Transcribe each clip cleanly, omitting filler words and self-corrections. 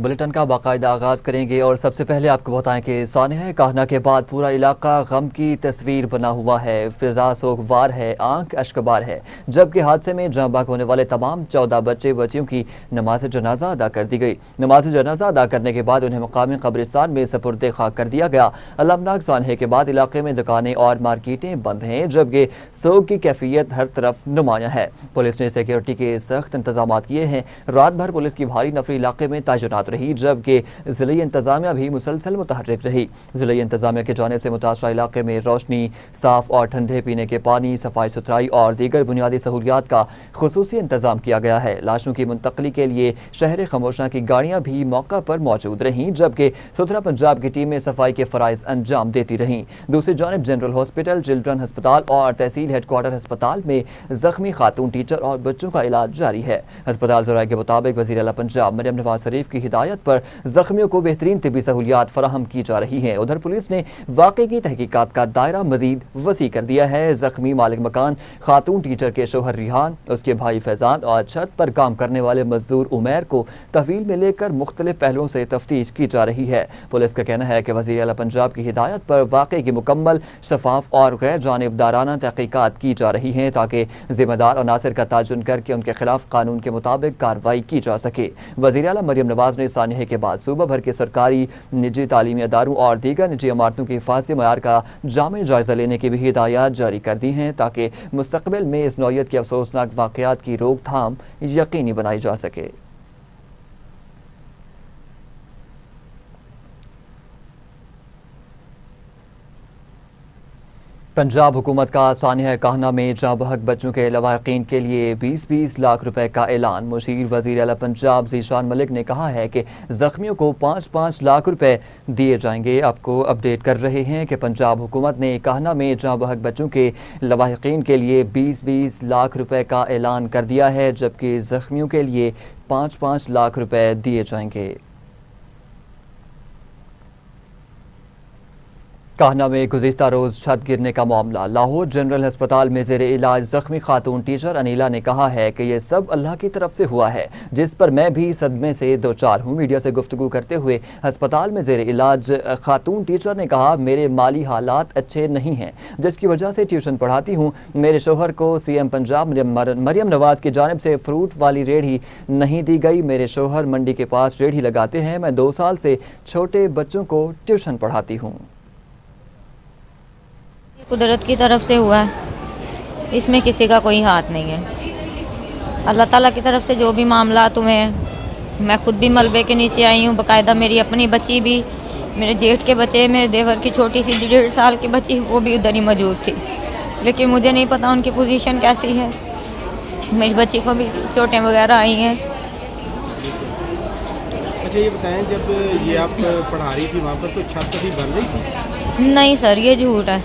Bulletin کا باقاعدہ آغاز کریں گے اور سب سے پہلے آپ کو بتائیں کہ سانحہ کاہنا کے بعد پورا علاقہ غم کی تصویر بنا ہوا ہے۔ فضا سوگوار ہے، آنکھ اشکبار ہے، جبکہ حادثے میں جاں بحق ہونے والے تمام 14 بچیوں کی نماز جنازہ ادا کر دی گئی۔ نماز جنازہ ادا کرنے کے بعد انہیں مقامی قبرستان میں سپرد خاک کر دیا گیا۔ المناک سانحے کے بعد علاقے میں دکانیں اور مارکیٹیں بند ہیں، جبکہ سوگ کی کیفیت ہر طرف نمایاں ہے۔ پولیس نے سیکیورٹی کے سخت انتظامات کیے ہیں۔ رات بھر پولیس کی بھاری نفری علاقے میں تعینات رہی، جبکہ ضلعی انتظامیہ بھی مسلسل متحرک رہی۔ ضلعی انتظامیہ کی جانب سے متاثرہ علاقے میں روشنی، صاف اور ٹھنڈے پینے کے پانی، صفائی ستھرائی اور دیگر بنیادی سہولیات کا خصوصی انتظام کیا گیا ہے۔ لاشوں کی منتقلی کے لیے شہر خاموشاں کی گاڑیاں بھی موقع پر موجود رہیں، جبکہ ستھرا پنجاب کی ٹیمیں صفائی کے فرائض انجام دیتی رہیں۔ دوسری جانب جنرل ہاسپٹل، چلڈرن ہسپتال اور تحصیل ہیڈ کوارٹر ہسپتال میں زخمی خاتون ٹیچر اور بچوں کا علاج جاری ہے۔ ہسپتال ذرائع کے مطابق وزیر اعلیٰ پنجاب مریم نواز شریف کی ہدایت پر زخمیوں کو بہترین طبی سہولیات فراہم کی جا رہی ہیں۔ ادھر پولیس نے واقعے کی تحقیقات کا دائرہ مزید وسیع کر دیا ہے۔ زخمی مالک مکان خاتون ٹیچر کے شوہر ریحان، اس کے بھائی فیضان اور چھت پر کام کرنے والے مزدور عمیر کو تحویل میں لے کر مختلف پہلوؤں سے تفتیش کی جا رہی ہے۔ پولیس کا کہنا ہے کہ وزیر اعلیٰ پنجاب کی ہدایت پر واقعے کی مکمل، شفاف اور غیر جانبدارانہ تحقیقات کی جا رہی ہیں تاکہ ذمہ دار عناصر کا تعین کر کے ان کے خلاف قانون کے مطابق کارروائی کی جا سکے۔ وزیر اعلیٰ مریم نواز نے سانحہ کے بعد صوبہ بھر کے سرکاری، نجی تعلیمی اداروں اور دیگر نجی عمارتوں کی حفاظتی معیار کا جامع جائزہ لینے کی بھی ہدایات جاری کر دی ہیں تاکہ مستقبل میں اس نوعیت کے افسوسناک واقعات کی روک تھام یقینی بنائی جا سکے۔ پنجاب حکومت کا سانحہ کاہنا میں جاں بحق بچوں کے لواحقین کے لیے 20 لاکھ روپے کا اعلان۔ مشیر وزیر اعلیٰ پنجاب ذیشان ملک نے کہا ہے کہ زخمیوں کو 5 لاکھ روپے دیے جائیں گے۔ آپ کو اپڈیٹ کر رہے ہیں کہ پنجاب حکومت نے کاہنا میں جاں بحق بچوں کے لواحقین کے لیے 20 لاکھ روپے کا اعلان کر دیا ہے، جبکہ زخمیوں کے لیے 5 لاکھ روپے دیے جائیں گے۔ کاہنا میں گزشتہ روز چھت گرنے کا معاملہ۔ لاہور جنرل ہسپتال میں زیر علاج زخمی خاتون ٹیچر انیلا نے کہا ہے کہ یہ سب اللہ کی طرف سے ہوا ہے، جس پر میں بھی صدمے سے دوچار ہوں۔ میڈیا سے گفتگو کرتے ہوئے ہسپتال میں زیر علاج خاتون ٹیچر نے کہا، میرے مالی حالات اچھے نہیں ہیں، جس کی وجہ سے ٹیوشن پڑھاتی ہوں۔ میرے شوہر کو سی ایم پنجاب مریم نواز کی جانب سے فروٹ والی ریڑھی نہیں دی گئی۔ میرے شوہر منڈی کے پاس ریڑھی لگاتے ہیں۔ میں 2 سال سے چھوٹے بچوں کو ٹیوشن پڑھاتی ہوں۔ قدرت کی طرف سے ہوا ہے، اس میں کسی کا کوئی ہاتھ نہیں ہے۔ اللہ تعالیٰ کی طرف سے جو بھی معاملات ہوئے ہیں، میں خود بھی ملبے کے نیچے آئی ہوں، باقاعدہ میری اپنی بچی بھی، میرے جیٹھ کے بچے، میرے دیور کی چھوٹی سی 1.5 سال کی بچی، وہ بھی ادھر ہی موجود تھی، لیکن مجھے نہیں پتا ان کی پوزیشن کیسی ہے۔ میری بچی کو بھی چوٹیں وغیرہ آئی ہیں۔ اچھا یہ بتائیں، جب یہ آپ پڑھا رہی تھی وہاں پر کوئی چھت بھی بن رہی تھی؟ نہیں سر، یہ جھوٹ ہے،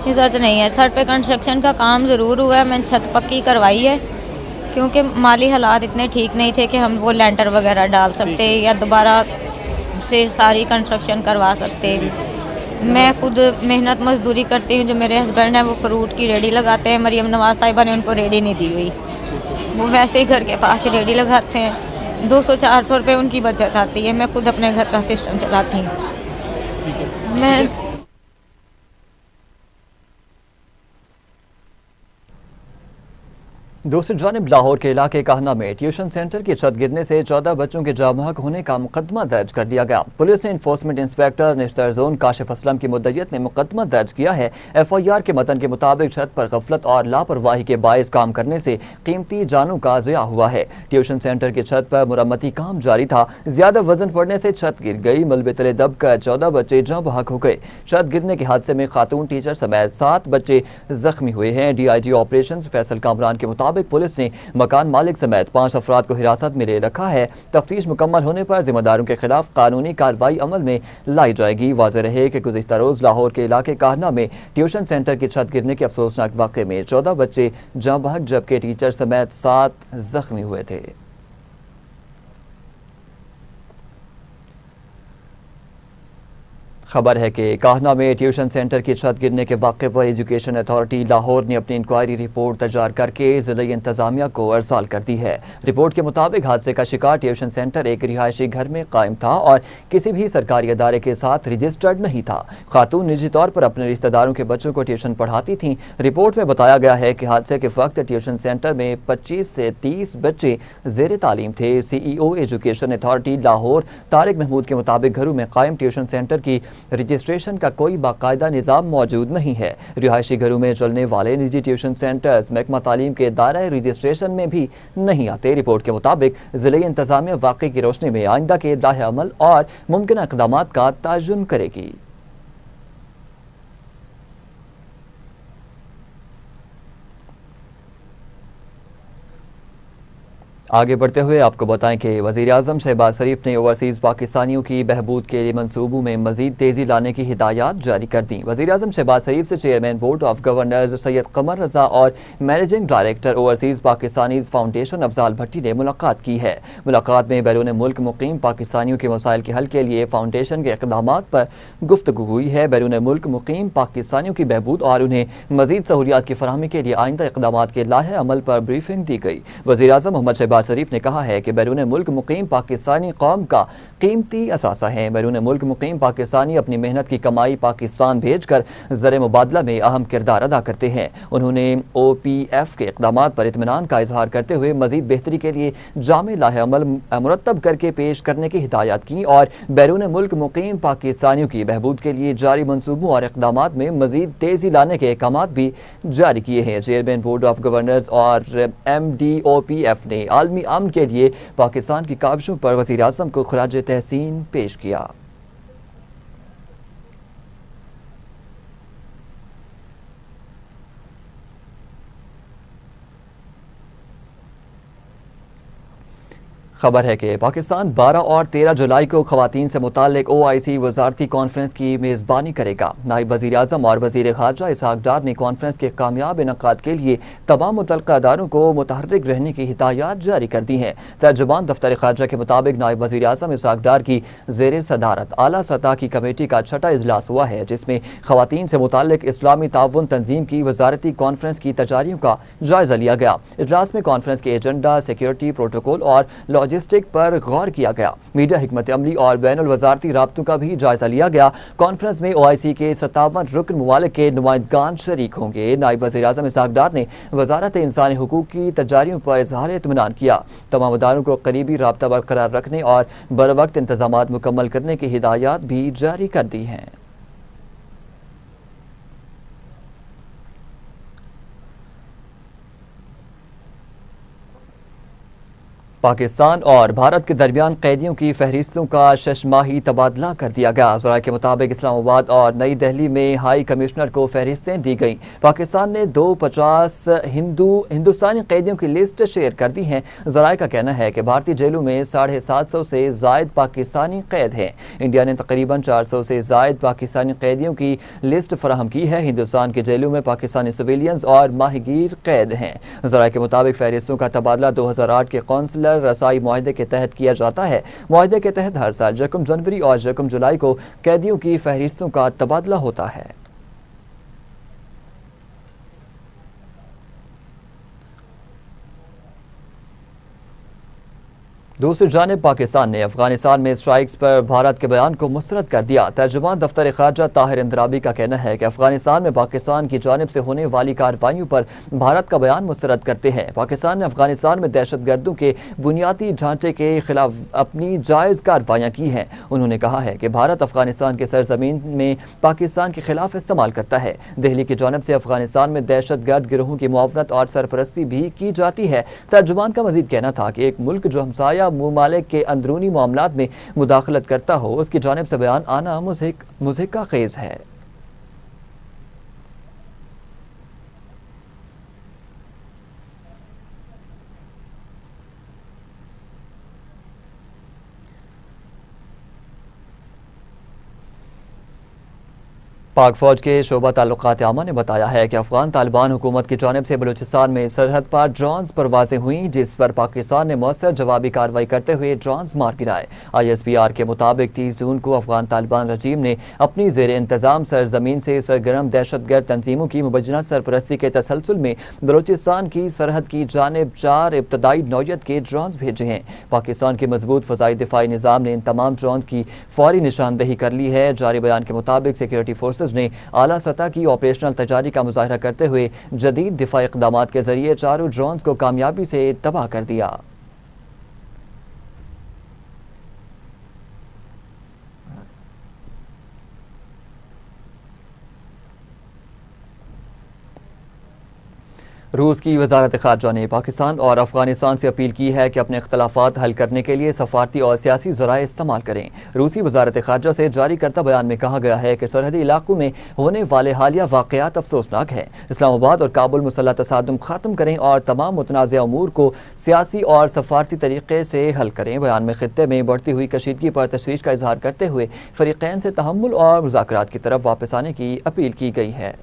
یہ سچ نہیں ہے۔ سر پہ کنسٹرکشن کا کام ضرور ہوا ہے، میں نے چھت پکی کروائی ہے، کیونکہ مالی حالات اتنے ٹھیک نہیں تھے کہ ہم وہ لینٹر وغیرہ ڈال سکتے یا دوبارہ سے ساری کنسٹرکشن کروا سکتے۔ میں خود محنت مزدوری کرتی ہوں، جو میرے ہسبینڈ ہیں وہ فروٹ کی ریڑھی لگاتے ہیں۔ مریم نواز صاحبہ نے ان کو ریڑھی نہیں دی ہوئی، وہ ویسے ہی گھر کے پاس ہی ریڑھی لگاتے ہیں۔ 200-400 روپے ان کی بچت آتی ہے۔ میں خود اپنے گھر کا سسٹم چلاتی ہوں۔ میں دوسری جانب لاہور کے علاقے کاہنا میں ٹیوشن سینٹر کی چھت گرنے سے 14 بچوں کے جاں بحق ہونے کا مقدمہ درج کر دیا گیا۔ پولیس نے انفورسمنٹ انسپیکٹر نشتر زون کاشف اسلم کی مدعیت میں مقدمہ درج کیا ہے۔ FIR کے متن کے مطابق چھت پر غفلت اور لاپرواہی کے باعث کام کرنے سے قیمتی جانوں کا ضیاع ہوا ہے۔ ٹیوشن سینٹر کی چھت پر مرمتی کام جاری تھا، زیادہ وزن پڑنے سے چھت گر گئی، ملبے تلے دب کر 14 بچے جاں بحق ہو گئے۔ چھت گرنے کے حادثے میں خاتون ٹیچر سمیت 7 بچے زخمی ہوئے ہیں۔ DIG آپریشنز فیصل کامران کے مطابق پولیس نے مکان مالک سمیت 5 افراد کو حراست میں لے رکھا ہے۔ تفتیش مکمل ہونے پر ذمہ داروں کے خلاف قانونی کارروائی عمل میں لائی جائے گی۔ واضح رہے کہ گزشتہ روز لاہور کے علاقے کاہنا میں ٹیوشن سینٹر کی چھت گرنے کے افسوسناک واقعے میں 14 بچے جاں بحق جبکہ ٹیچر سمیت 7 زخمی ہوئے تھے۔ خبر ہے کہ کاہنہ میں ٹیوشن سینٹر کی چھت گرنے کے واقعے پر ایجوکیشن اتھارٹی لاہور نے اپنی انکوائری رپورٹ تیار کر کے ضلعی انتظامیہ کو ارسال کر دی ہے۔ رپورٹ کے مطابق حادثے کا شکار ٹیوشن سینٹر ایک رہائشی گھر میں قائم تھا اور کسی بھی سرکاری ادارے کے ساتھ رجسٹرڈ نہیں تھا۔ خاتون نجی طور پر اپنے رشتہ داروں کے بچوں کو ٹیوشن پڑھاتی تھیں۔ رپورٹ میں بتایا گیا ہے کہ حادثے کے وقت ٹیوشن سینٹر میں 25 سے 30 بچے زیر تعلیم تھے۔ C E O education authority Lahore Tariq Mahmood کے مطابق گھروں میں قائم ٹیوشن سینٹر کی رجسٹریشن کا کوئی باقاعدہ نظام موجود نہیں ہے۔ رہائشی گھروں میں چلنے والے نجی ٹیوشن سینٹرز محکمہ تعلیم کے دائرۂ رجسٹریشن میں بھی نہیں آتے۔ رپورٹ کے مطابق ضلعی انتظامیہ واقعے کی روشنی میں آئندہ کے لائحہ عمل اور ممکنہ اقدامات کا تعین کرے گی۔ آگے بڑھتے ہوئے آپ کو بتائیں کہ وزیراعظم شہباز شریف نے اوورسیز پاکستانیوں کی بہبود کے لیے منصوبوں میں مزید تیزی لانے کی ہدایات جاری کر دیں۔ وزیراعظم شہباز شریف سے chairman board of governors Syed Qamar Raza اور managing director overseas Pakistanis foundation Afzal Bhatti نے ملاقات کی ہے۔ ملاقات میں بیرون ملک مقیم پاکستانیوں کے مسائل کے حل کے لیے فاؤنڈیشن کے اقدامات پر گفتگو ہوئی ہے۔ بیرون ملک مقیم پاکستانیوں کی بہبود اور انہیں مزید سہولیات کی فراہمی کے لیے آئندہ اقدامات کے لائحہ عمل پر بریفنگ دی گئی۔ وزیراعظم محمد شہباز شریف نے کہا ہے کہ بیرون ملک مقیم پاکستانی قوم کا قیمتی اثاثہ ہیں۔ بیرون ملک مقیم پاکستانی اپنی محنت کی کمائی پاکستان بھیج کر زر مبادلہ میں اہم کردار ادا کرتے ہیں۔ انہوں نے او پی ایف کے اقدامات پر اطمینان کا اظہار کرتے ہوئے مزید بہتری کے لیے جامع لائحہ عمل مرتب کر کے پیش کرنے کی ہدایت کی اور بیرون ملک مقیم پاکستانیوں کی بہبود کے لیے جاری منصوبوں اور اقدامات میں مزید تیزی لانے کے احکامات بھی جاری کیے ہیں۔ چیئرمین بورڈ آف گورنرز اور M D O P F نے عالمی امن کے لیے پاکستان کی کاوشوں پر وزیر اعظم کو خراج تحسین پیش کیا۔ خبر ہے کہ پاکستان 12 اور 13 جولائی کو خواتین سے متعلق او آئی سی وزارتی کانفرنس کی میزبانی کرے گا۔ نائب وزیر اعظم اور وزیر خارجہ اسحاق ڈار نے کانفرنس کے کامیاب انعقاد کے لیے تمام متعلقہ اداروں کو متحرک رہنے کی ہدایات جاری کر دی ہیں۔ ترجمان دفتر خارجہ کے مطابق نائب وزیر اعظم اسحاق ڈار کی زیر صدارت اعلیٰ سطح کی کمیٹی کا 6واں اجلاس ہوا ہے، جس میں خواتین سے متعلق اسلامی تعاون تنظیم کی وزارتی کانفرنس کی تیاریوں کا جائزہ لیا گیا۔ اجلاس میں کانفرنس کے ایجنڈا، سیکیورٹی پروٹوکول اور لاجسٹک پر غور کیا گیا۔ میڈیا حکمت عملی اور بین الوزارتی رابطوں کا بھی جائزہ لیا گیا۔ کانفرنس میں او آئی سی کے 57 رکن ممالک کے نمائندگان شریک ہوں گے۔ نائب وزیر اعظم اسحاق ڈار نے وزارت انسانی حقوق کی تیاریوں پر اظہار اطمینان کیا۔ تمام اداروں کو قریبی رابطہ برقرار رکھنے اور بروقت انتظامات مکمل کرنے کی ہدایات بھی جاری کر دی ہیں۔ پاکستان اور بھارت کے درمیان قیدیوں کی فہرستوں کا 6 ماہی تبادلہ کر دیا گیا۔ ذرائع کے مطابق اسلام آباد اور نئی دہلی میں ہائی کمشنر کو فہرستیں دی گئیں۔ پاکستان نے 250 ہندوستانی قیدیوں کی لسٹ شیئر کر دی ہیں۔ ذرائع کا کہنا ہے کہ بھارتی جیلوں میں 750 سے زائد پاکستانی قید ہیں۔ انڈیا نے تقریباً 400 سے زائد پاکستانی قیدیوں کی لسٹ فراہم کی ہے۔ ہندوستان کی جیلوں میں پاکستانی سویلینز اور ماہی گیر قید ہیں۔ ذرائع کے مطابق فہرستوں کا تبادلہ 2008 کے قونصلر رسائی معاہدے کے تحت کیا جاتا ہے۔ معاہدے کے تحت ہر سال 1 جنوری اور 1 جولائی کو قیدیوں کی فہرستوں کا تبادلہ ہوتا ہے۔ دوسری جانب پاکستان نے افغانستان میں اسٹرائکس پر بھارت کے بیان کو مسترد کر دیا۔ ترجمان دفتر خارجہ طاہر اندرابی کا کہنا ہے کہ افغانستان میں پاکستان کی جانب سے ہونے والی کارروائیوں پر بھارت کا بیان مسترد کرتے ہیں۔ پاکستان نے افغانستان میں دہشت گردوں کے بنیادی ڈھانچے کے خلاف اپنی جائز کارروائیاں کی ہیں۔ انہوں نے کہا ہے کہ بھارت افغانستان کے سرزمین میں پاکستان کے خلاف استعمال کرتا ہے۔ دہلی کی جانب سے افغانستان میں دہشت گرد گروہوں کی معاونت اور سرپرستی بھی کی جاتی ہے۔ ترجمان کا مزید کہنا تھا کہ ایک ملک جو ہمسایہ ممالک کے اندرونی معاملات میں مداخلت کرتا ہو، اس کی جانب سے بیان آنا مضحکہ خیز ہے۔ پاک فوج کے شعبہ تعلقات عامہ نے بتایا ہے کہ افغان طالبان حکومت کی جانب سے بلوچستان میں سرحد پر ڈرونز پروازیں ہوئیں، جس پر پاکستان نے مؤثر جوابی کارروائی کرتے ہوئے ڈرونز مار گرائے۔ ISPR کے مطابق 30 جون کو افغان طالبان رجیم نے اپنی زیر انتظام سرزمین سے سرگرم دہشت گرد تنظیموں کی مبینہ سرپرستی کے تسلسل میں بلوچستان کی سرحد کی جانب 4 ابتدائی نوعیت کے ڈرونز بھیجے ہیں۔ پاکستان کے مضبوط فضائی دفاعی نظام نے ان تمام ڈرونز کی فوری نشاندہی کر لی ہے۔ جاری بیان کے مطابق سیکورٹی فورسز نے اعلیٰ سطح کی آپریشنل تیاری کا مظاہرہ کرتے ہوئے جدید دفاعی اقدامات کے ذریعے چاروں ڈرونز کو کامیابی سے تباہ کر دیا۔ روس کی وزارت خارجہ نے پاکستان اور افغانستان سے اپیل کی ہے کہ اپنے اختلافات حل کرنے کے لیے سفارتی اور سیاسی ذرائع استعمال کریں۔ روسی وزارت خارجہ سے جاری کردہ بیان میں کہا گیا ہے کہ سرحدی علاقوں میں ہونے والے حالیہ واقعات افسوسناک ہیں۔ اسلام آباد اور کابل مسلح تصادم ختم کریں اور تمام متنازع امور کو سیاسی اور سفارتی طریقے سے حل کریں۔ بیان میں خطے میں بڑھتی ہوئی کشیدگی پر تشویش کا اظہار کرتے ہوئے فریقین سے تحمل اور مذاکرات کی طرف واپس آنے کی اپیل کی گئی ہے۔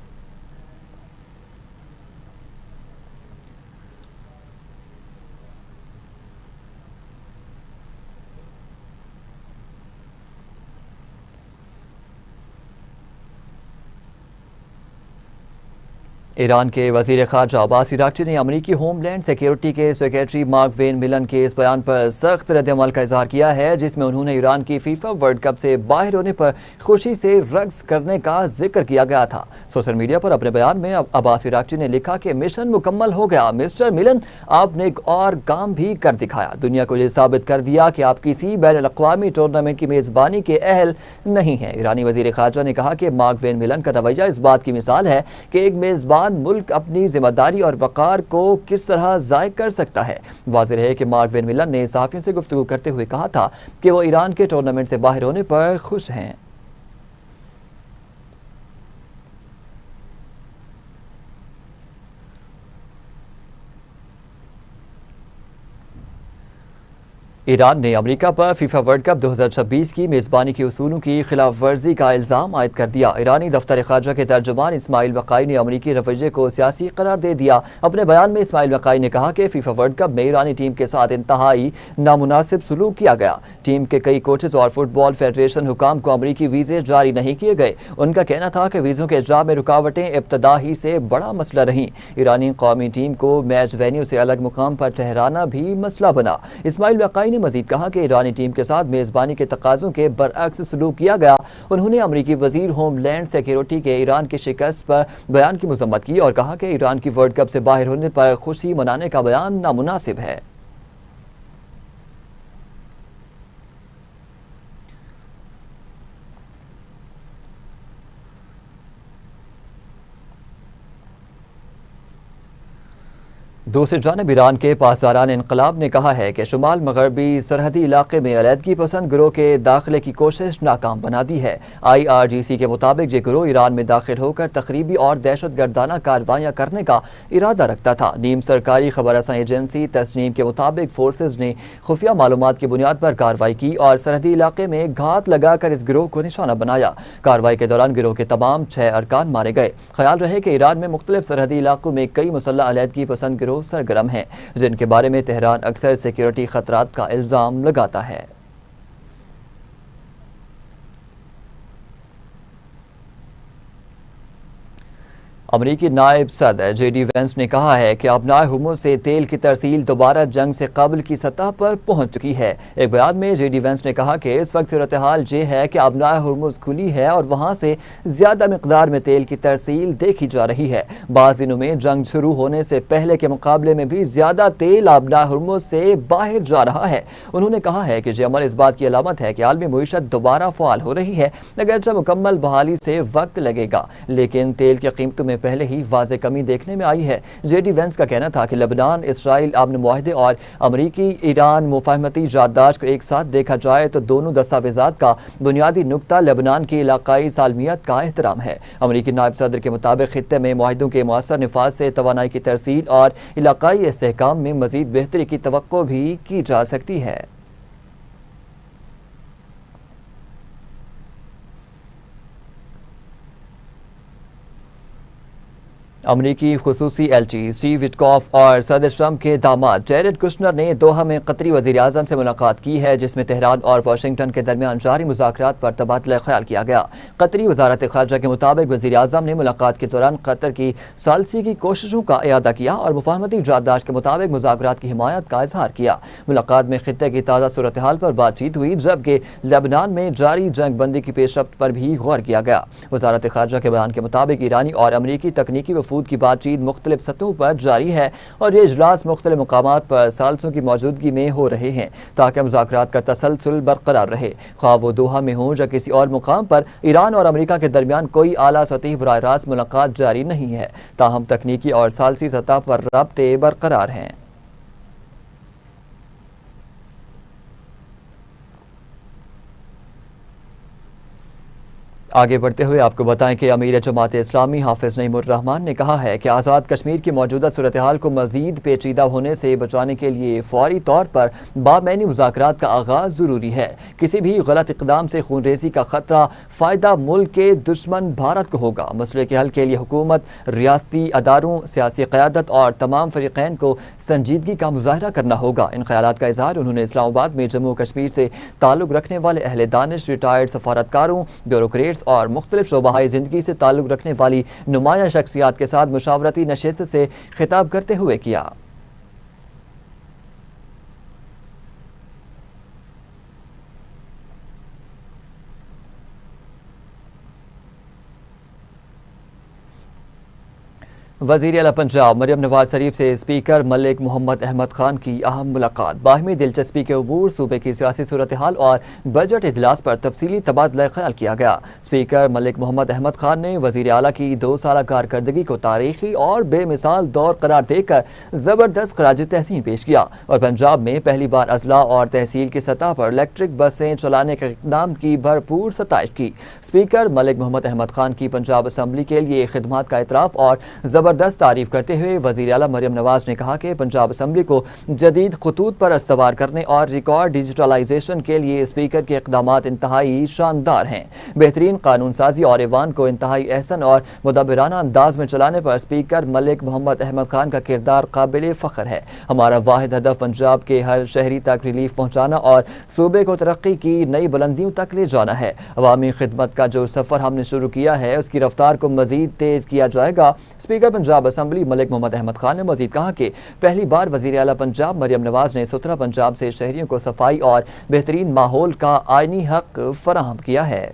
ایران کے وزیر خارجہ عباس عراقچی نے امریکی ہوم لینڈ سیکیورٹی کے سیکریٹری مارک وین ملن کے اس بیان پر سخت رد عمل کا اظہار کیا ہے، جس میں انہوں نے ایران کی فیفا ورلڈ کپ سے باہر ہونے پر خوشی سے رقص کرنے کا ذکر کیا گیا تھا۔ سوشل میڈیا پر اپنے بیان میں عباس عراقچی نے لکھا کہ مشن مکمل ہو گیا مسٹر ملن، آپ نے ایک اور کام بھی کر دکھایا، دنیا کو یہ ثابت کر دیا کہ آپ کسی بین الاقوامی ٹورنامنٹ کی میزبانی کے اہل نہیں ہیں۔ ایرانی وزیر خارجہ نے کہا کہ مارک وین ملن کا رویہ اس بات کی مثال ہے کہ ایک میزبان ملک اپنی ذمہ داری اور وقار کو کس طرح ضائع کر سکتا ہے۔ واضح ہے کہ مارک وین ملن نے صحافیوں سے گفتگو کرتے ہوئے کہا تھا کہ وہ ایران کے ٹورنامنٹ سے باہر ہونے پر خوش ہیں۔ ایران نے امریکہ پر فیفا ورلڈ کپ 2026 کی میزبانی کے اصولوں کی خلاف ورزی کا الزام عائد کر دیا۔ ایرانی دفتر خارجہ کے ترجمان اسماعیل بقائی نے امریکی رویے کو سیاسی قرار دے دیا۔ اپنے بیان میں اسماعیل بقائی نے کہا کہ فیفا ورلڈ کپ میں ایرانی ٹیم کے ساتھ انتہائی نامناسب سلوک کیا گیا۔ ٹیم کے کئی کوچز اور فٹ بال فیڈریشن حکام کو امریکی ویزے جاری نہیں کیے گئے۔ ان کا کہنا تھا کہ ویزوں کے اجرا میں رکاوٹیں ابتدا ہی سے بڑا مسئلہ رہیں۔ ایرانی قومی ٹیم کو میچ وینیو سے الگ مقام پر ٹھہرانا بھی مسئلہ بنا۔ اسماعیل بقائی نے مزید کہا کہ ایرانی ٹیم کے ساتھ میزبانی کے تقاضوں کے برعکس سلوک کیا گیا۔ انہوں نے امریکی وزیر ہوم لینڈ سیکیورٹی کے ایران کی شکست پر بیان کی مذمت کی اور کہا کہ ایران کی ورلڈ کپ سے باہر ہونے پر خوشی منانے کا بیان نامناسب ہے۔ دوسری جانب ایران کے پاسداران انقلاب نے کہا ہے کہ شمال مغربی سرحدی علاقے میں علیحدگی پسند گروہ کے داخلے کی کوشش ناکام بنا دی ہے۔ IRGC کے مطابق یہ گروہ ایران میں داخل ہو کر تخریبی اور دہشت گردانہ کارروائیاں کرنے کا ارادہ رکھتا تھا۔ نیم سرکاری خبر رساں ایجنسی تسنیم کے مطابق فورسز نے خفیہ معلومات کی بنیاد پر کارروائی کی اور سرحدی علاقے میں گھات لگا کر اس گروہ کو نشانہ بنایا۔ کارروائی کے دوران گروہ کے تمام 6 ارکان مارے گئے۔ خیال رہے کہ ایران میں مختلف سرحدی علاقوں میں کئی مسلح علیحدگی پسند گروہ سرگرم ہیں، جن کے بارے میں تہران اکثر سیکیورٹی خطرات کا الزام لگاتا ہے۔ امریکی نائب صدر JD وینس نے کہا ہے کہ ابنائے ہرمز سے تیل کی ترسیل دوبارہ جنگ سے قبل کی سطح پر پہنچ چکی ہے۔ ایک بیان میں JD وینس نے کہا کہ اس وقت صورتحال یہ ہے کہ ابنائے ہرمز کھلی ہے اور وہاں سے زیادہ مقدار میں تیل کی ترسیل دیکھی جا رہی ہے۔ بعض دنوں میں جنگ شروع ہونے سے پہلے کے مقابلے میں بھی زیادہ تیل ابنائے ہرمز سے باہر جا رہا ہے۔ انہوں نے کہا ہے کہ یہ عمل اس بات کی علامت ہے کہ عالمی معیشت دوبارہ فعال ہو رہی ہے، اگرچہ مکمل بحالی سے وقت لگے گا، لیکن تیل کی قیمتوں میں پہلے ہی واضح کمی دیکھنے میں آئی ہے۔ JD وینس کا کہنا تھا کہ لبنان اسرائیل امن معاہدے اور امریکی ایران مفاہمتی یادداشت کو ایک ساتھ دیکھا جائے تو دونوں دستاویزات کا بنیادی نقطہ لبنان کی علاقائی سالمیت کا احترام ہے۔ امریکی نائب صدر کے مطابق خطے میں معاہدوں کے مؤثر نفاذ سے توانائی کی ترسیل اور علاقائی استحکام میں مزید بہتری کی توقع بھی کی جا سکتی ہے۔ امریکی خصوصی ایلچی اسٹیو وٹکاف اور صدر ٹرمپ کے داماد جیرڈ کشنر نے دوحہ میں قطری وزیر اعظم سے ملاقات کی ہے، جس میں تہران اور واشنگٹن کے درمیان جاری مذاکرات پر تبادلہ خیال کیا گیا۔ قطری وزارت خارجہ کے مطابق وزیر اعظم نے ملاقات کے دوران قطر کی ثالثی کی کوششوں کا اعادہ کیا اور مفاہمتی یادداشت کے مطابق مذاکرات کی حمایت کا اظہار کیا۔ ملاقات میں خطے کی تازہ صورتحال پر بات چیت ہوئی، جبکہ لبنان میں جاری جنگ بندی کی پیش رفت پر بھی غور کیا گیا۔ وزارت خارجہ کے بیان کے مطابق ایرانی اور امریکی تکنیکی وفود کی بات چیت مختلف سطحوں پر جاری ہے اور یہ اجلاس مختلف مقامات پر ثالثوں کی موجودگی میں ہو رہے ہیں تاکہ مذاکرات کا تسلسل برقرار رہے، خواہ وہ دوحہ میں ہوں یا کسی اور مقام پر۔ ایران اور امریکہ کے درمیان کوئی اعلیٰ سطحی براہ راست ملاقات جاری نہیں ہے، تاہم تکنیکی اور ثالثی سطح پر رابطے برقرار ہیں۔ آگے بڑھتے ہوئے آپ کو بتائیں کہ امیر جماعت اسلامی حافظ نعیم الرحمان نے کہا ہے کہ آزاد کشمیر کی موجودہ صورتحال کو مزید پیچیدہ ہونے سے بچانے کے لیے فوری طور پر بامعنی مذاکرات کا آغاز ضروری ہے۔ کسی بھی غلط اقدام سے خون ریزی کا خطرہ فائدہ ملک کے دشمن بھارت کو ہوگا۔ مسئلے کے حل کے لیے حکومت، ریاستی اداروں، سیاسی قیادت اور تمام فریقین کو سنجیدگی کا مظاہرہ کرنا ہوگا۔ ان خیالات کا اظہار انہوں نے اسلام آباد میں جموں کشمیر سے تعلق رکھنے والے اہل دانش، ریٹائرڈ سفارتکاروں، بیوروکریٹس اور مختلف شعبۂ زندگی سے تعلق رکھنے والی نمایاں شخصیات کے ساتھ مشاورتی نشست سے خطاب کرتے ہوئے کیا۔ وزیر اعلیٰ پنجاب مریم نواز شریف سے اسپیکر ملک محمد احمد خان کی اہم ملاقات۔ باہمی دلچسپی کے عبور، صوبے کی سیاسی صورتحال اور بجٹ اجلاس پر تفصیلی تبادلہ خیال کیا گیا۔ اسپیکر ملک محمد احمد خان نے وزیر اعلیٰ کی 2 سالہ کارکردگی کو تاریخی اور بے مثال دور قرار دے کر زبردست خراج تحسین پیش کیا اور پنجاب میں پہلی بار اضلاع اور تحصیل کی سطح پر الیکٹرک بسیں چلانے کے اقدام کی بھرپور ستائش کی۔ اسپیکر ملک محمد احمد خان کی پنجاب اسمبلی کے لیے خدمات کا اعتراف اور زبردست تعریف کرتے ہوئے وزیر اعلیٰ مریم نواز نے کہا کہ پنجاب اسمبلی کو جدید خطوط پر استوار کرنے اور ریکارڈ ڈیجیٹلائزیشن کے لیے اسپیکر کے اقدامات انتہائی شاندار ہیں۔ بہترین قانون سازی اور ایوان کو انتہائی احسن اور مدبرانہ انداز میں چلانے پر اسپیکر ملک محمد احمد خان کا کردار قابل فخر ہے۔ ہمارا واحد ہدف پنجاب کے ہر شہری تک ریلیف پہنچانا اور صوبے کو ترقی کی نئی بلندیوں تک لے جانا ہے۔ عوامی خدمت کا جو سفر ہم نے شروع کیا ہے اس کی رفتار کو مزید تیز کیا جائے گا۔ اسپیکر پنجاب اسمبلی ملک محمد احمد خان نے مزید کہا کہ پہلی بار وزیر اعلیٰ پنجاب مریم نواز نے ستھرا پنجاب سے شہریوں کو صفائی اور بہترین ماحول کا آئینی حق فراہم کیا ہے۔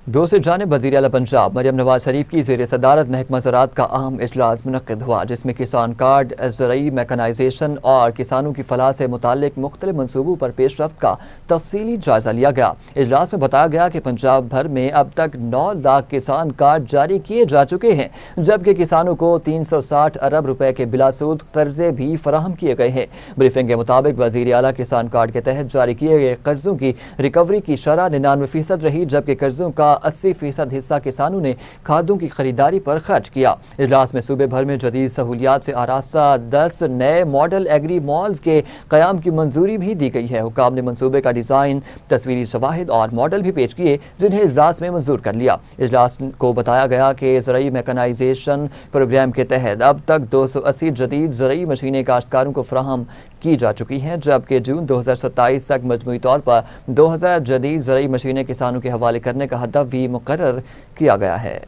دوسری جانب وزیر اعلیٰ پنجاب مریم نواز شریف کی زیر صدارت محکمہ زراعت کا اہم اجلاس منعقد ہوا، جس میں کسان کارڈ، زرعی میکانائزیشن اور کسانوں کی فلاح سے متعلق مختلف منصوبوں پر پیش رفت کا تفصیلی جائزہ لیا گیا۔ اجلاس میں بتایا گیا کہ پنجاب بھر میں اب تک 9 لاکھ کسان کارڈ جاری کیے جا چکے ہیں، جبکہ کسانوں کو 360 ارب روپے کے بلا سود قرضے بھی فراہم کیے گئے ہیں۔ بریفنگ کے مطابق وزیر اعلیٰ کسان کارڈ کے تحت جاری کیے گئے قرضوں کی ریکوری کی شرح 99% رہی، جبکہ قرضوں کا 80% حصہ کسانوں نے کھادوں کی خریداری پر خرچ کیا۔ اجلاس میں صوبے بھر میں جدید سہولیات سے آراستہ 10 نئے ماڈل ایگری مالز کے قیام کی منظوری بھی دی گئی ہے۔ حکام نے منصوبے کا ڈیزائن، تصویری شواہد اور ماڈل بھی پیش کیے، جنہیں اجلاس میں منظور کر لیا۔ اجلاس کو بتایا گیا کہ زرعی میکانائزیشن پروگرام کے تحت اب تک 280 جدید زرعی مشینیں کاشتکاروں کو فراہم کی جا چکی ہیں، جبکہ جون 2027 تک مجموعی طور پر 2000 جدید زرعی مشینیں کسانوں کے حوالے کرنے کا ہدف بھی مقرر کیا گیا ہے۔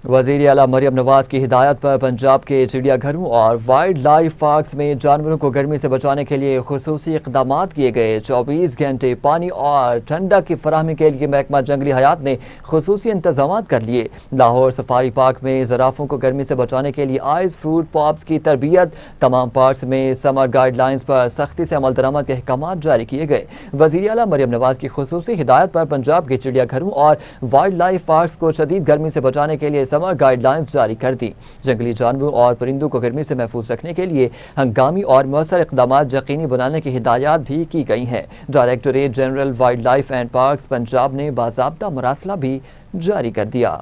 وزیر اعلیٰ مریم نواز کی ہدایت پر پنجاب کے چڑیا گھروں اور وائلڈ لائف پارکس میں جانوروں کو گرمی سے بچانے کے لیے خصوصی اقدامات کیے گئے۔ 24 گھنٹے پانی اور ٹھنڈک کی فراہمی کے لیے محکمہ جنگلی حیات نے خصوصی انتظامات کر لیے۔ لاہور سفاری پارک میں زرافوں کو گرمی سے بچانے کے لیے آئس فروٹ پاپس کی تربیت۔ تمام پارکس میں سمر گائیڈ لائنز پر سختی سے عمل درآمد کے احکامات جاری کیے گئے۔ وزیر اعلیٰ مریم نواز کی خصوصی ہدایت پر پنجاب کے چڑیا گھروں اور وائلڈ لائف پارکس کو شدید گرمی سے بچانے کے لیے سمر گائیڈ لائنز جاری کر دی۔ جنگلی جانوروں اور پرندوں کو گرمی سے محفوظ رکھنے کے لیے ہنگامی اور مؤثر اقدامات یقینی بنانے کی ہدایات بھی کی گئی ہیں۔ Directorate general wildlife and parks Punjab نے باضابطہ مراسلہ بھی جاری کر دیا۔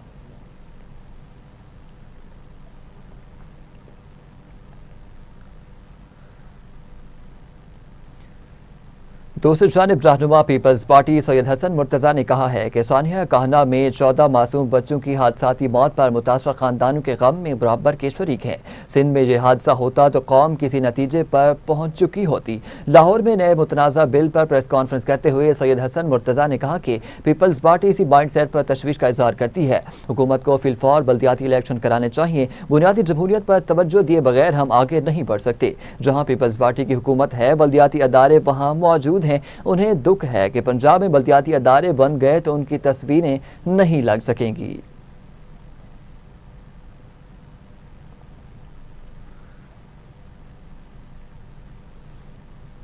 دوسری جانب رہنما پیپلز پارٹی سید حسن مرتضیٰ نے کہا ہے کہ سانحہ کاہنہ میں 14 معصوم بچوں کی حادثاتی موت پر متاثرہ خاندانوں کے غم میں برابر کے شریک ہیں۔ سندھ میں یہ حادثہ ہوتا تو قوم کسی نتیجے پر پہنچ چکی ہوتی۔ لاہور میں نئے متنازع بل پر پریس کانفرنس کرتے ہوئے سید حسن مرتضیٰ نے کہا کہ پیپلز پارٹی اسی مائنڈ سیٹ پر تشویش کا اظہار کرتی ہے۔ حکومت کو فی الفور بلدیاتی الیکشن کرانے چاہیے۔ بنیادی جمہوریت پر توجہ دیے بغیر ہم آگے نہیں بڑھ سکتے۔ جہاں پیپلز پارٹی کی حکومت ہے، بلدیاتی ادارے وہاں موجود ہیں۔ انہیں دکھ ہے کہ پنجاب میں بلدیاتی ادارے بن گئے تو ان کی تصویریں نہیں لگ سکیں گی۔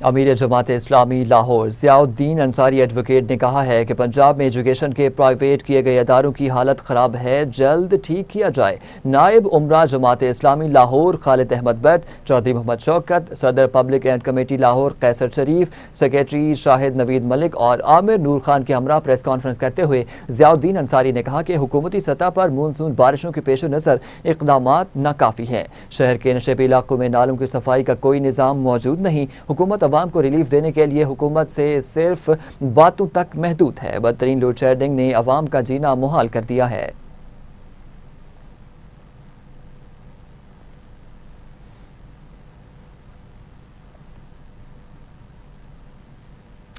امیر جماعت اسلامی لاہور ضیاء الدین انصاری ایڈوکیٹ نے کہا ہے کہ پنجاب میں ایجوکیشن کے پرائیویٹ کیے گئے اداروں کی حالت خراب ہے، جلد ٹھیک کیا جائے۔ نائب عمرہ جماعت اسلامی لاہور خالد احمد بٹ، چودھری محمد شوکت، صدر public and committee Lahore Qaiser Sharif, secretary Shahid Naveed Malik اور عامر نور خان کے ہمراہ پریس کانفرنس کرتے ہوئے ضیاء الدین انصاری نے کہا کہ حکومتی سطح پر مونسون بارشوں کے پیش نظر اقدامات ناکافی ہیں۔ شہر کے نشیبی علاقوں میں نالوں کی صفائی کا کوئی نظام موجود نہیں۔ حکومت عوام کو ریلیف دینے کے لیے حکومت سے صرف باتوں تک محدود ہے۔ بدترین لوڈ شیڈنگ نے عوام کا جینا محال کر دیا ہے۔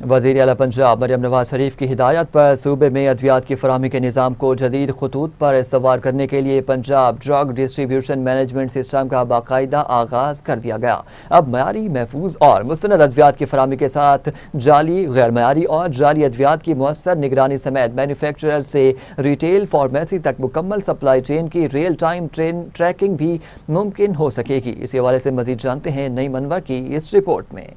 وزیر اعلیٰ پنجاب مریم نواز شریف کی ہدایت پر صوبے میں ادویات کی فراہمی کے نظام کو جدید خطوط پر استوار کرنے کے لیے Punjab drug distribution management system کا باقاعدہ آغاز کر دیا گیا۔ اب معیاری، محفوظ اور مستند ادویات کی فراہمی کے ساتھ جعلی، غیر معیاری اور جعلی ادویات کی مؤثر نگرانی سمیت مینوفیکچرر سے ریٹیل فارمیسی تک مکمل سپلائی چین کی ریئل ٹائم ٹریکنگ بھی ممکن ہو سکے گی۔ اسی حوالے سے مزید جانتے ہیں نئی منور کی اس رپورٹ میں۔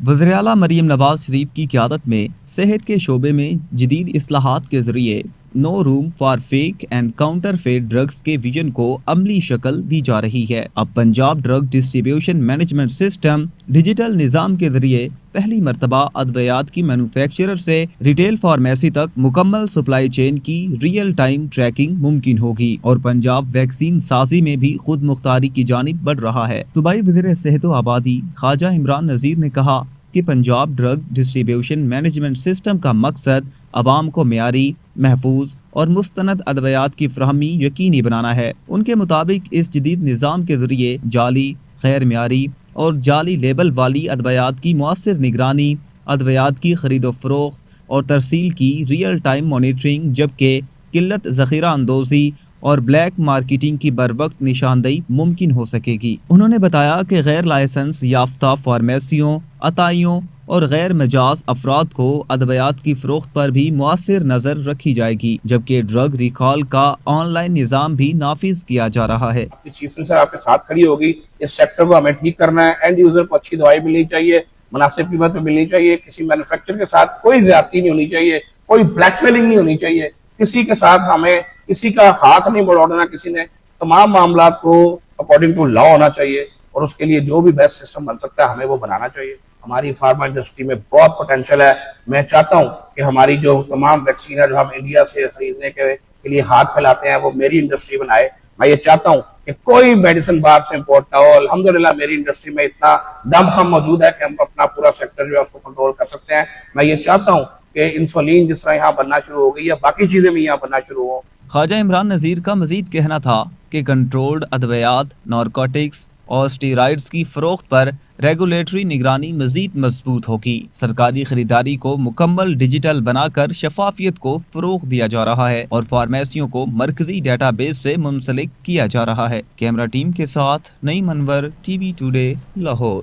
وزیراعلیٰ مریم نواز شریف کی قیادت میں صحت کے شعبے میں جدید اصلاحات کے ذریعے no room for fake and counterfeit drugs کے ویژن کو عملی شکل دی جا رہی ہے۔ اب Punjab drug distribution management system digital نظام کے ذریعے پہلی مرتبہ ادویات کی مینوفیکچرر سے ریٹیل فارمیسی تک مکمل سپلائی چین کی ریئل ٹائم ٹریکنگ ممکن ہوگی، اور پنجاب ویکسین سازی میں بھی خود مختاری کی جانب بڑھ رہا ہے۔ صوبائی وزیر صحت و آبادی خواجہ عمران نذیر نے کہا کہ Punjab drug distribution management system کا مقصد عوام کو معیاری، محفوظ اور مستند ادویات کی فراہمی یقینی بنانا ہے۔ ان کے مطابق اس جدید نظام کے ذریعے جعلی، غیر معیاری اور جعلی لیبل والی ادویات کی مؤثر نگرانی، ادویات کی خرید و فروخت اور ترسیل کی ریئل ٹائم مانیٹرنگ، جبکہ قلت ذخیرہ اندوزی اور بلیک مارکیٹنگ کی بروقت نشاندہی ممکن ہو سکے گی۔ انہوں نے بتایا کہ غیر لائسنس یافتہ فارمیسیوں، عطائیوں اور غیر مجاز افراد کو ادویات کی فروخت پر بھی مؤثر نظر رکھی جائے گی، جبکہ ڈرگ ریکال کا آن لائن نظام بھی نافذ کیا جا رہا ہے۔ چیف منسٹر آپ کے ساتھ کھڑی ہوگی، اس سیکٹر کو ہمیں ٹھیک کرنا ہے، اینڈ یوزر کو اچھی دوائی ملنی چاہیے، مناسب قیمت پہ ملنی چاہیے، کسی مینوفیکچر کے ساتھ کوئی زیادتی نہیں ہونی چاہیے، کوئی بلیک میلنگ نہیں ہونی چاہیے، کسی کے ساتھ ہمیں کسی کا ہاتھ نہیں بڑھانا کسی نے۔ تمام معاملات کو اکارڈنگ ٹو لا ہونا چاہیے، اور اس کے لیے جو بھی بیسٹ سسٹم بن سکتا ہے ہمیں وہ بنانا چاہیے۔ ہماری فارما انڈسٹری میں بہت پوٹینشیل ہے۔ میں چاہتا ہوں کہ ہماری جو تمام ویکسین ہے جو ہم انڈیا سے خریدنے کے لیے ہاتھ پھیلاتے ہیں وہ میری انڈسٹری بنائے۔ میں یہ چاہتا ہوں کہ کوئی میڈیسن باہر سے امپورٹ نہ ہو۔ الحمدللہ میری انڈسٹری میں اتنا دم خم موجود ہے کہ ہم اپنا پورا سیکٹر جو ہے اس کو کنٹرول کر سکتے ہیں۔ میں یہ چاہتا ہوں کہ انسولین جس طرح یہاں بننا شروع ہو گئی ہے، باقی چیزیں بھی یہاں بننا شروع ہوں۔ خواجہ عمران نذیر کا مزید کہنا تھا کہ کنٹرولڈ ادویات، نارکوٹکس اور اسٹیرائڈز کی فروخت پر ریگولیٹری نگرانی مزید مضبوط ہوگی۔ سرکاری خریداری کو مکمل ڈیجیٹل بنا کر شفافیت کو فروغ دیا جا رہا ہے، اور فارمیسیوں کو مرکزی ڈیٹا بیس سے منسلک کیا جا رہا ہے۔ کیمرہ ٹیم کے ساتھ نئی منور، ٹی وی ٹوڈے، لاہور۔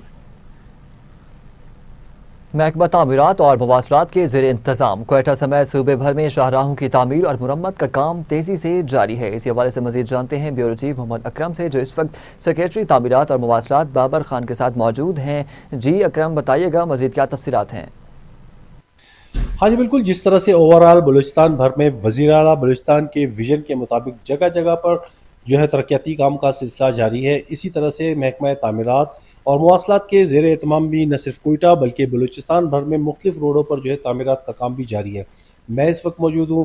محکمہ تعمیرات اور مواصلات کے زیر انتظام کوئٹہ سمیت صوبے بھر میں شاہراہوں کی تعمیر اور مرمت کا کام تیزی سے جاری ہے۔ اسی حوالے سے مزید جانتے ہیں بیورو چیف محمد اکرم سے، جو اس وقت سیکریٹری تعمیرات اور مواصلات بابر خان کے ساتھ موجود ہیں۔ جی اکرم، بتائیے گا مزید کیا تفصیلات ہیں؟ ہاں جی بالکل، جس طرح سے اوورآل بلوچستان بھر میں وزیر اعلیٰ بلوچستان کے ویژن کے مطابق جگہ جگہ پر جو ہے ترقیاتی کام کا سلسلہ جاری ہے، اسی طرح سے محکمہ تعمیرات اور مواصلات کے زیر اہتمام بھی نہ صرف کوئٹہ بلکہ بلوچستان بھر میں مختلف روڈوں پر جو ہے تعمیرات کا کام بھی جاری ہے۔ میں اس وقت موجود ہوں